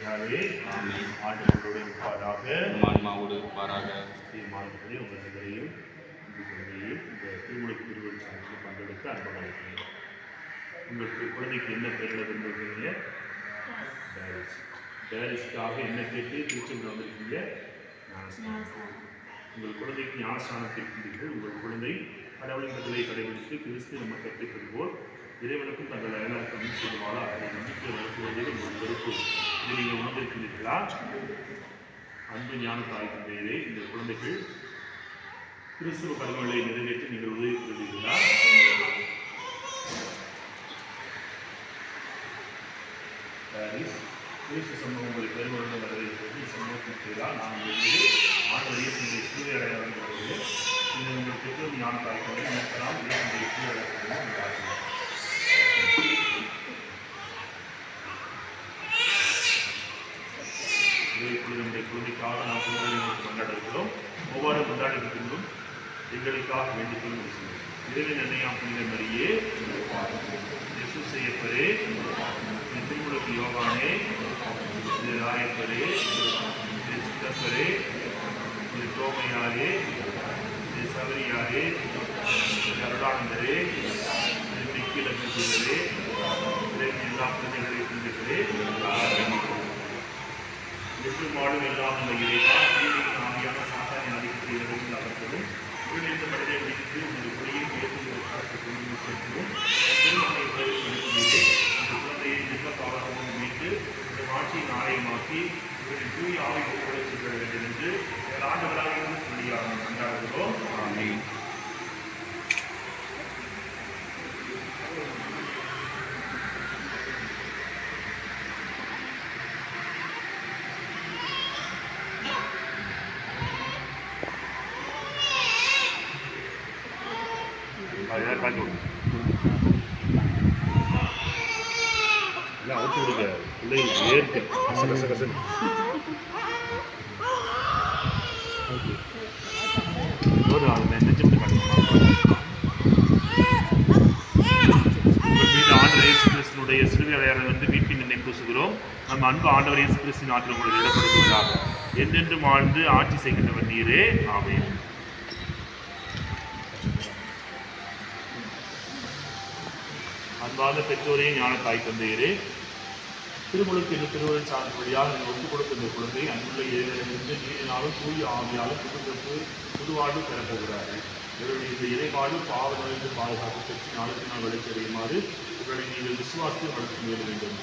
ஆண்டவரோடு இருப்பாராக, ஆன்மாவோடு இருப்பாராக. தீர்மானங்களை உங்கள் நகரையும் இந்த திருமுழுக்கு திருவள்ளுவத்தில் பங்கெடுக்க அன்புடன் இருக்கிறேன். உங்களுக்கு குழந்தைக்கு என்ன பேரில் விரும்புகிறீங்க? டேரிஸ்க்காக என்ன கேட்டு திருச்செந்தூர் வந்திருக்கீங்க? உங்கள் குழந்தைக்கு ஞானஸ்தானத்தை இருக்கின்றீர்கள். உங்கள் குழந்தை கடவுளின் கட்டளை கடைபிடித்து கிறிஸ்து நம்ம கற்பிப்பதுபோல் இறைவனுக்கும் தங்கள் அயலாக்கம் செய்வாள அதை நம்பிக்கை வளர்க்குவதே உங்கள் பொறுப்பு. இதை நீங்கள் உணர்ந்திருக்கிறீர்களா? அன்பு ஞான தாய் தந்தையரே, இந்த குழந்தைகள் கிறிஸ்துவ கடமைகளை நிறைவேற்றி நீங்கள் உதவி கொள்கிறீர்களா? கிறிஸ்து சமூகம் உங்களை பெருமளவு வரவேற்பது சமூகத்தின் செய்தால் நான் உங்களுக்கு ஆண்டவரையே உங்களுடைய சூரிய அடையாளம் வருவது இந்த உங்கள் பெற்றோர் ஞான தாய் தந்தை நினைக்கலாம் உங்களுடைய சூரிய அடையாளம் என்னுடைய குழந்தைக்காக நாம் கொண்டாட இருக்கிறோம். ஒவ்வொரு கொண்டாடுவதற்கும் எங்களுக்காக வேண்டிக்கொள்ளும் இறைவன் என்னையாம் புனித மரியே, இயேசு செய்யப்பரே, திருமுழுக்கு யோகானே, ராயப்பரே, சித்தப்பரே, தோமையாரே, சபரியாரே, கருடானந்தரே, மிக்கிலே, எல்லா குழந்தைகளை புரிந்துகளே, எப்படிமாடும் எல்லாம் உள்ள இறைவா, ஆவியான சாத்தானின் ஆதிக்கத்தை இறைவன் அகற்றவும் உயிரிழந்த மனிதை வைத்து உங்கள் குடியில் ஏற்றுவதற்கும் திருமணத்தை உதவிப்படுத்துவதே இந்த குழந்தையை நிர்பகாலமும் மீட்டு இந்த ஆட்சியின் ஆலயமாக்கி இவரின் தூய ஆவை கூட செல்ல வேண்டும் என்று ஆண்டுகளாக இருந்து சொல்லியாக கொண்டாடுகிறோம். ஆமென். அவுத்து விடுங்க, பிள்ளைகளுக்கு ஏற்க கசகசகசன். கிறிஸ்துனுடைய சிறுவை அடையாளம் வந்து மீட்பின் நினை பூசுகிறோம். நம்ம அன்பு ஆண்டவர் இயேசு கிறிஸ்து நாட்டில் உங்களை இடப்படுத்துவதாக என்றென்றும் வாழ்ந்து ஆட்சி செய்கின்றவர் நீரே. ஆமென். அன்பார்ந்த பெற்றோரே, ஞான தாய் தந்தையரே, திருமுழுக்கு இந்த திருவள்ளுவர் சார்ந்த வழியாக நீங்கள் ஒப்புக் கொடுத்த இந்த குழந்தை அன்புள்ள இறைவனிலிருந்து நீரினாலும் தூய ஆவியாலும் புதுவாழ்வு பெறப்போகிறார்கள். இவருடைய இந்த இறைவாழ்வு பாவ நோய்ந்து பாதுகாப்பு பெற்று நாளுக்கு நாள் வளர்ச்சியடையுமாறு இவர்களை நீங்கள் விசுவாசத்தை வளர்த்து கொள்ள வேண்டும்.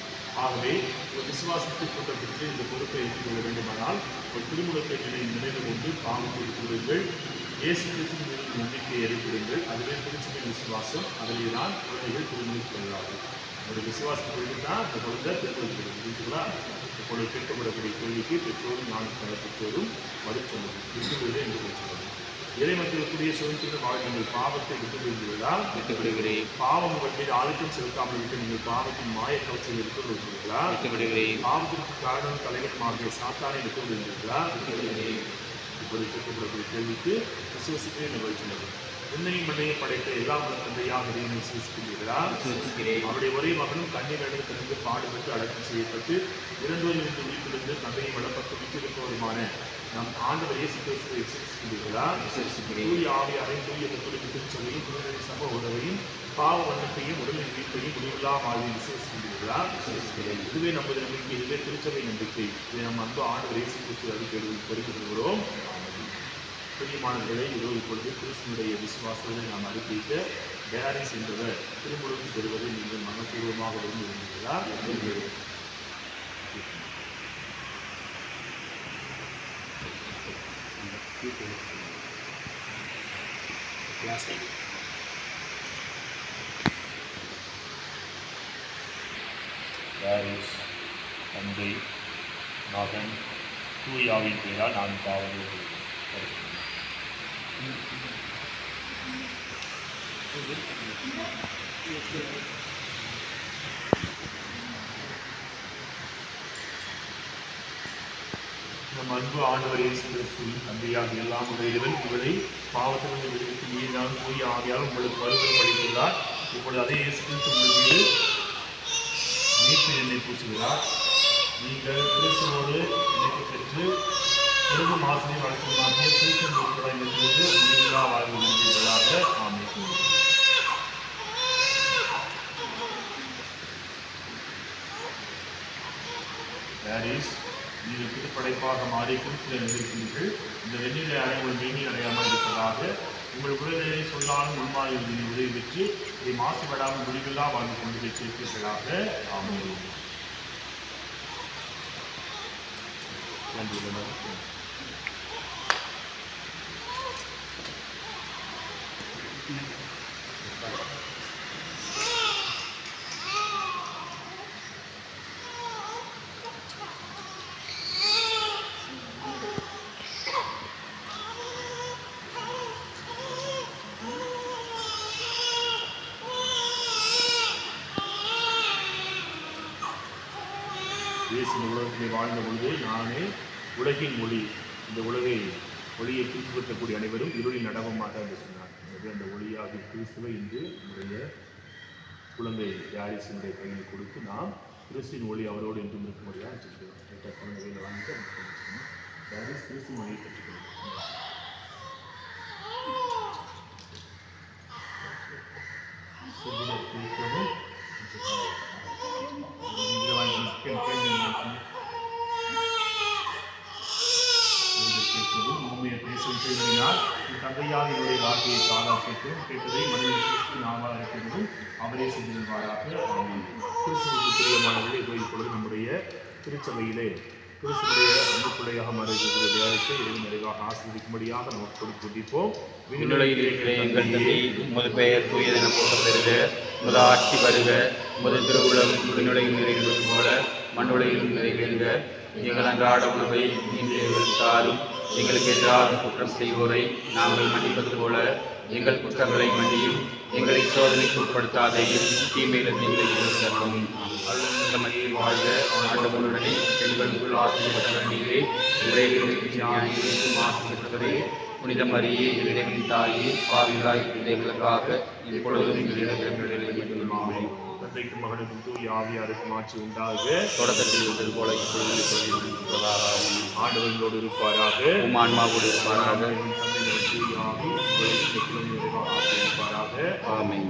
ஆகவே ஒரு விசுவாசத்தை கொண்டப்பட்டு இந்த பொறுப்பை ஏற்றுக்கொள்ள வேண்டுமானால் ஒரு திருமுழுக்கை நினைவு கொண்டு பாவத்தை கூறுங்கள். இயேசு கிறிஸ்துவின் மீது நம்பிக்கையை ஏற்படுங்கள். அதுவே திருச்சபையின் விசுவாசம். அதிலே தான் குழந்தைகள் திருமணம் கொள்ளார்கள். ஒரு விசுவாசத்தொழில் தான் இந்த குழந்தை திருமணம் புரிஞ்சுங்களா? இப்பொழுது கேட்கப்படக்கூடிய கேள்விக்கு பெற்றோரும் நான்கு பெற்றோரும் பதில் சொல்லுங்கள். விட்டுவிடுவதே என்று சொல்லுங்கள். இறைமத்திற்குரிய சுதந்திர வாழ்க்கைகள் பாவத்தை விட்டுவிடுவதால் விட்டுவிடுகிறேன். பாவம் உங்கள் மீது ஆதிக்கம் செலுத்தாமல் விட்டு நீங்கள் பாவத்தின் மாய கவர்ச்சியில் விட்டுவிடுவீர்களா? விட்டுவிடுகிறேன். பாவத்திற்கு காரணம் தலைவருமாகிய சாத்தானை விட்டுவிடுவீர்களா? விட்டுவிடுகிறேன். இப்போது கேட்கப்படக்கூடிய கேள்விக்கு விசுவசிக்கிறேன் என்று சொல்லுங்கள். உன்னையும் மண்ணையும் படைத்த எல்லா உள்ள தந்தையாக இறைவனை விசுவசிக்கிறீர்களா? அவருடைய ஒரே மகனும் கண்ணீரிடம் திறந்து பாடுபட்டு அடக்கம் செய்யப்பட்டு இரண்டோரில் இருந்து உயிர்ப்பிலிருந்து தந்தையை வளப்பட்டு விட்டிருப்பவருமான நம் ஆண்டவர் இயேசு கிறிஸ்துவை விசுவசிக்கிறீர்களா? தூய ஆவியாரையும் தூய கத்தோலிக்க திருச்சபையும் புனித சமூக உறவையும் பாவ வண்ணத்தையும் உடலின் மீட்பையும் முடிவில்லா வாழ்வையும் விசுவசிக்கிறீர்களா? இதுவே நமது நம்பிக்கை, இதுவே திருச்சபை நம்பிக்கை. இதை நம் அன்பு ஆண்டவர் இயேசு கிறிஸ்து அறிக்கையை பெருகிவிடுகிறோம். பிரியமானவர்களை, இதோ இப்பொழுது கிறிஸ்துவனுடைய விசுவாசத்தை நாம் அறிவிக்க டேரிஸ் என்றவர் திருமுழுக்கு பெறுவதை நீங்கள் மனப்பூர்வமாக விரும்புகிறீர்களா? டேரிஸ் தந்தை மகன் தூயாவின் பெயரால் நான் பாவங்கள் நம் அன்பு ஆண்டவர் இயேசு கிறிஸ்துவின் தந்தையாக எல்லாம் உடையவன் இவரை பாவத்திலிருந்து விடுவித்து நீதான் தூய ஆவியால் உங்களுக்கு வருவதும் அளித்துள்ளார். இப்பொழுது அதே இயேசு கிறிஸ்து உங்கள் மீது மீட்பு எண்ணெய் பூசுகிறார். நீங்கள் கிறிஸ்துவோடு இணைப்பு பெற்று பெருகும் ஆசிரியர் வழக்கமாகிய கிறிஸ்தன் உட்படைந்திருந்து முடிவில்லா வாழ்வு நம்பிர்களாக. ஆமென். பாரிஸ், நீங்கள் புதுப்படைப்பாக மாறி குறிப்பில் இருந்திருக்கிறீர்கள். இந்த வெண்ணிலை அடை உங்கள் மீனில் அடையாமல் இருப்பதாக உங்கள் குழந்தைகளை சொல்லாலும் உள்மாறிய உதவி பெற்று இதை மாசுபடாமல் முடிவில்லா வாழ்ந்து கொண்டு பெற்றிருப்பீர்களாக. ஆமென். நன்றி. இயேசு இந்த உலகத்திலே வாழ்ந்த பொழுது நானே உலகின் ஒளி, இந்த உலகை ஒளியை பின்பற்றக்கூடிய அனைவரும் இருளில் நடவ மாட்டார் என்று சொன்னார். எனவே அந்த ஒளியாகிய கிறிஸ்துவை இன்று நம்முடைய குழந்தை யாரிசினுடைய கையில் கொடுத்து நாம் கிறிஸ்துவின் ஒளி அவரோடு என்றும் இருக்கும்படியாக வச்சுக்கிறோம். குழந்தைகளை வாங்கிட்டு யாரிஸ் கிறிஸ்துவின் ஒளியை பெற்றுக்கொள்ளும். தந்தையால் என்னுடைய வார்த்தையை காதால் கேட்கிறோம், கேட்டதை மனிதன் நாவாக இருக்கிறதும் அவரே செஞ்சிருவாராக. கிறிஸ்துவுக்கு பிரியமானவர்களே, இப்பொழுது நம்முடைய திருச்சபையிலே கிறிஸ்துடைய அன்பு பிள்ளையாக மாறியிருக்கக்கூடிய தியாரிசை இறைவன் நிறைவாக ஆசீர்வதிக்கும்படியாக நமக்கு கொடுப்போம். விண்ணுலகில் இருக்கிற எங்கள் தந்தை, உமது பெயர் தூயதென போற்றப்பெறுக. உமது ஆட்சி வருக. உமது திருவுளம் விண்ணுலகில் நிறைவேறுவது போல மண்ணுலகிலும் நிறைவேறுக. எங்கள் அன்றாட உணவை இன்று எங்களுக்கு தாரும். எங்களுக்கு எதிராக குற்றம் செய்வோரை நாங்கள் மன்னிப்பது போல எங்கள் குற்றங்களை மன்னியும். எங்களை சோதனைக்கு உட்படுத்தாதையும் தீமையிலிருந்து எங்களை தரவும். அல்ல மனிதன் வாழ்க. ஆண்டவனுடனே பெண்களுக்குள் ஆசிரியப்பட்ட நீரே, ஆசிரியப்பட்டவரே, புனித மரியே, இறைவனின் தாயே, பாவிகளாய் எங்களுக்காக இப்பொழுதும் எங்களிடம் ஆமென். தந்தைக்கும் மகனுக்கும் தூய ஆவியாருக்கும் ஆட்சி உண்டாக. தொடக்கத்தில் இருந்தது போல ஆண்டவர்களோடு இருப்பாராக. உம் ஆன்மாவோடு இருப்பாராக. தந்தை தூய ஆவி உங்களை நிறைவாக ஆசிர்வதிப்பாராக. ஆமென்.